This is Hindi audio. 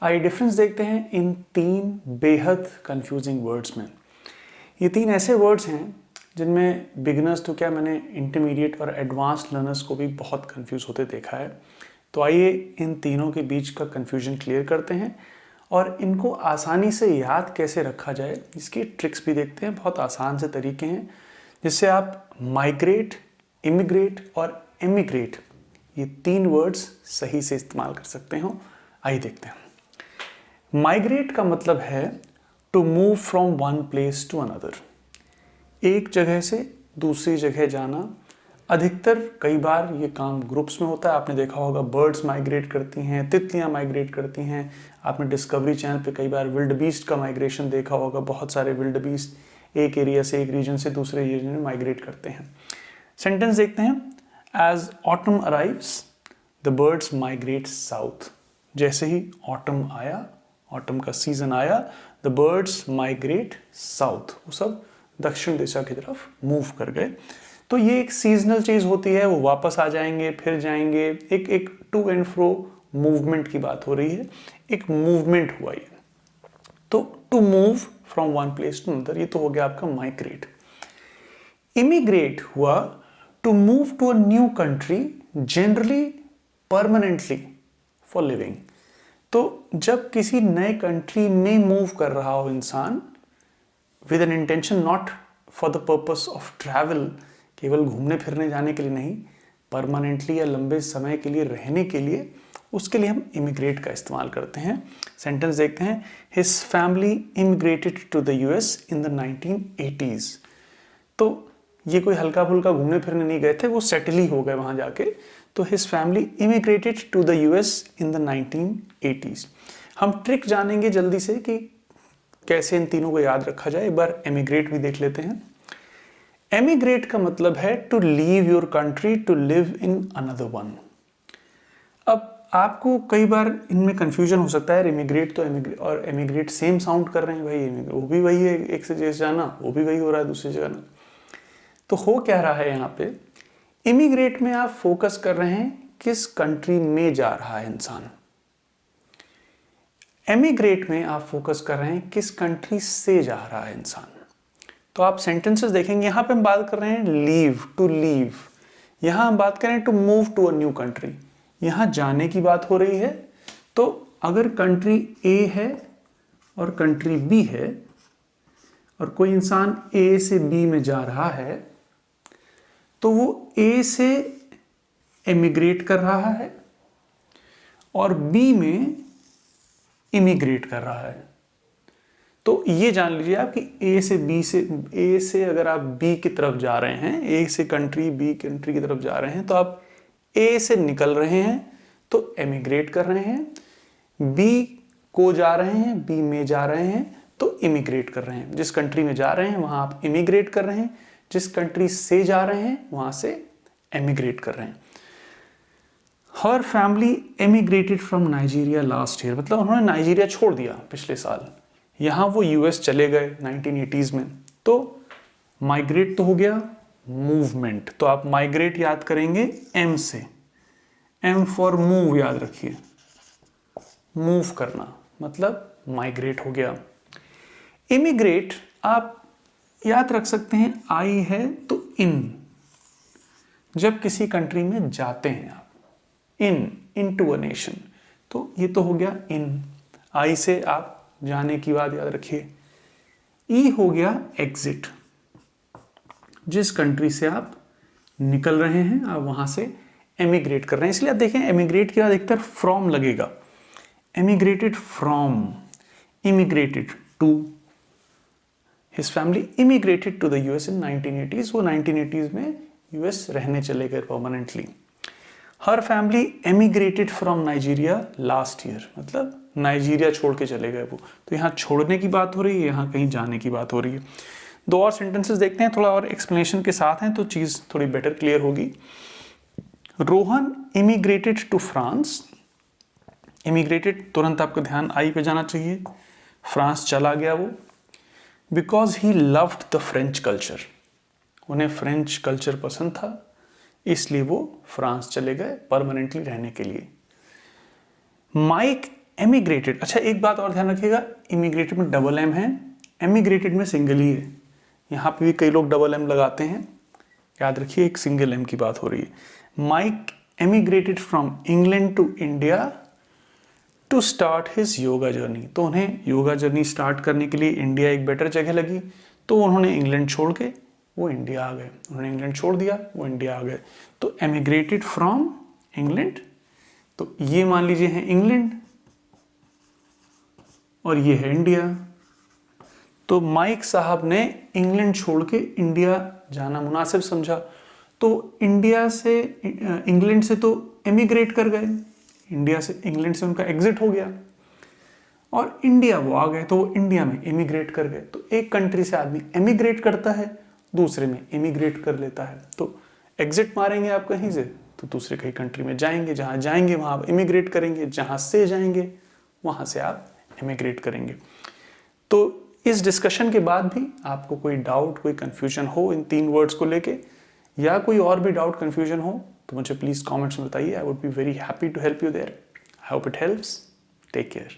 आइए डिफरेंस देखते हैं इन तीन बेहद कंफ्यूजिंग वर्ड्स में। ये तीन ऐसे वर्ड्स हैं जिनमें बिगिनर्स तो क्या, मैंने इंटरमीडिएट और एडवांस लर्नर्स को भी बहुत कंफ्यूज होते देखा है। तो आइए इन तीनों के बीच का कंफ्यूजन क्लियर करते हैं और इनको आसानी से याद कैसे रखा जाए इसकी ट्रिक्स भी देखते हैं। बहुत आसान से तरीके हैं जिससे आप माइग्रेट, इमिग्रेट और एमिग्रेट ये तीन वर्ड्स सही से इस्तेमाल कर सकते हो। आइए देखते हैं। माइग्रेट का मतलब है to move from one place to another, एक जगह से दूसरी जगह जाना। अधिकतर कई बार ये काम ग्रुप्स में होता है। आपने देखा होगा बर्ड्स माइग्रेट करती हैं, तितलियां माइग्रेट करती हैं। आपने डिस्कवरी चैनल पे कई बार विल्ड बीस्ट का माइग्रेशन देखा होगा। बहुत सारे विल्ड बीस्ट एक एरिया से, एक रीजन से दूसरे रीजन में माइग्रेट करते हैं। सेंटेंस देखते हैं। As autumn arrives the birds migrate south. जैसे ही ऑटम आया, ऑटम का सीजन आया, द बर्ड्स माइग्रेट साउथ, वो सब दक्षिण दिशा की तरफ मूव कर गए। तो ये एक सीजनल चीज होती है, वो वापस आ जाएंगे फिर जाएंगे। एक टू एंड फ्रो मूवमेंट की बात हो रही है, एक मूवमेंट हुआ ये। तो to move from one place to another, ये तो हो गया आपका माइग्रेट। इमिग्रेट हुआ to move to a new country, generally permanently for living. तो जब किसी नए कंट्री में मूव कर रहा हो इंसान with an intention, not for the purpose of travel, केवल घूमने फिरने जाने के लिए नहीं, परमानेंटली या लंबे समय के लिए रहने के लिए, उसके लिए हम इमिग्रेट का इस्तेमाल करते हैं। सेंटेंस देखते हैं। His family immigrated to the US in the 1980s। तो ये कोई हल्का फुल्का घूमने फिरने नहीं गए थे, वो सेटल ही हो गए वहां जाके। तो his family immigrated to the US in the 1980s। हम ट्रिक जानेंगे जल्दी से कि कैसे इन तीनों को याद रखा जाए। एक बार एमिग्रेट भी देख लेते हैं। एमिग्रेट का मतलब है to leave your country to live in another one. अब आपको कई बार इनमें कंफ्यूजन हो सकता है, इमिग्रेट तो एमिग्रेट और एमिग्रेट सेम साउंड कर रहे हैं भाई, वो भी वही है, एक से जगह जाना, वो भी वही हो रहा है दूसरी जगह ना। तो हो क्या रहा है यहाँ पे, इमिग्रेट में आप फोकस कर रहे हैं किस कंट्री में जा रहा है इंसान, एमिग्रेट में आप फोकस कर रहे हैं किस कंट्री से जा रहा है इंसान। तो आप सेंटेंसेस देखेंगे, यहां पे हम बात कर रहे हैं लीव, टू लीव। यहां हम बात करें to move to a new country, यहां जाने की बात हो रही है। तो अगर कंट्री ए है और कंट्री बी है और कोई इंसान ए से बी में जा रहा है, तो वो ए से एमिग्रेट कर रहा है और बी में इमिग्रेट कर रहा है। तो ये जान लीजिए आप कि ए से अगर आप बी की तरफ जा रहे हैं, ए से कंट्री बी कंट्री की तरफ जा रहे हैं, तो आप ए से निकल रहे हैं तो एमिग्रेट कर रहे हैं। बी को जा रहे हैं, बी में जा रहे हैं तो इमिग्रेट कर रहे हैं। जिस कंट्री में जा रहे हैं वहां आप इमिग्रेट कर रहे हैं, जिस कंट्री से जा रहे हैं वहां से एमिग्रेट कर रहे हैं। Her family emigrated from Nigeria last year, मतलब उन्होंने नाइजीरिया छोड़ दिया पिछले साल, यहां वो यूएस चले गए 1980s में। तो माइग्रेट तो हो गया मूवमेंट, तो आप माइग्रेट याद करेंगे एम से, एम फॉर मूव याद रखिए, मूव करना मतलब माइग्रेट हो गया। इमिग्रेट आप याद रख सकते हैं, आई है तो इन, जब किसी कंट्री में जाते हैं आप, इन टू अ नेशन, तो ये तो हो गया इन। आई से आप जाने की बात याद रखिए। ई हो गया एग्जिट, जिस कंट्री से आप निकल रहे हैं आप वहां से एमिग्रेट कर रहे हैं। इसलिए आप देखें एमिग्रेट के बाद अधिकतर फ्रॉम लगेगा, emigrated from, immigrated to. His family immigrated to the US in 1980s, वो 1980s में यूएस रहने चले गए permanently. Her family emigrated from Nigeria last year, मतलब नाइजीरिया छोड़ के चले गए वो। तो यहाँ छोड़ने की बात हो रही है, यहाँ कहीं जाने की बात हो रही है। दो और सेंटेंसेस देखते हैं, थोड़ा और एक्सप्लेनेशन के साथ हैं तो चीज़ थोड़ी बेटर क्लियर होगी। Rohan immigrated to France, immigrated तुरंत आपका ध्यान आई पे जाना चाहिए, फ्रांस चला गया वो। Because he loved the French culture, उन्हें फ्रेंच कल्चर पसंद था, इसलिए वो फ्रांस चले गए परमानेंटली रहने के लिए। माइक एमिग्रेटेड, अच्छा एक बात और ध्यान रखिएगा, इमिग्रेटेड में डबल एम है, एमिग्रेटेड में सिंगल ही है। यहाँ पे भी कई लोग डबल एम लगाते हैं, याद रखिए एक सिंगल एम की बात हो रही है। Mike emigrated from England to India to start his yoga journey, तो उन्हें योगा जर्नी स्टार्ट करने के लिए इंडिया एक बेटर जगह लगी, तो उन्होंने इंग्लैंड छोड़ के वो इंडिया आ गए। उन्होंने इंग्लैंड छोड़ दिया, वो इंडिया आ गए। तो एमिग्रेटेड फ्रॉम इंग्लैंड, तो ये मान लीजिए है इंग्लैंड और ये है इंडिया। तो माइक साहब ने इंग्लैंड छोड़ के इंडिया जाना मुनासिब समझा, तो इंडिया से इंग्लैंड से तो एमिग्रेट कर गए, इंडिया से इंग्लैंड से उनका एग्जिट हो गया और इंडिया वो आ गए, तो वो इंडिया में एमिग्रेट कर गए। तो एक कंट्री से आदमी एमिग्रेट करता है, दूसरे में एमिग्रेट कर लेता है। तो एग्जिट मारेंगे आप कहीं से तो दूसरे कहीं कंट्री में जाएंगे, जहाँ जाएंगे वहाँ आप इमिग्रेट करेंगे, जहाँ से जाएंगे वहाँ से आप इमिग्रेट करेंगे। तो इस डिस्कशन के बाद भी आपको कोई डाउट, कोई कन्फ्यूजन हो इन 3 वर्ड्स को लेके, या कोई और भी डाउट कन्फ्यूजन हो, तो मुझे प्लीज़ कमेंट्स में बताइए। I would be very happy to help you there. I hope it helps. Take care.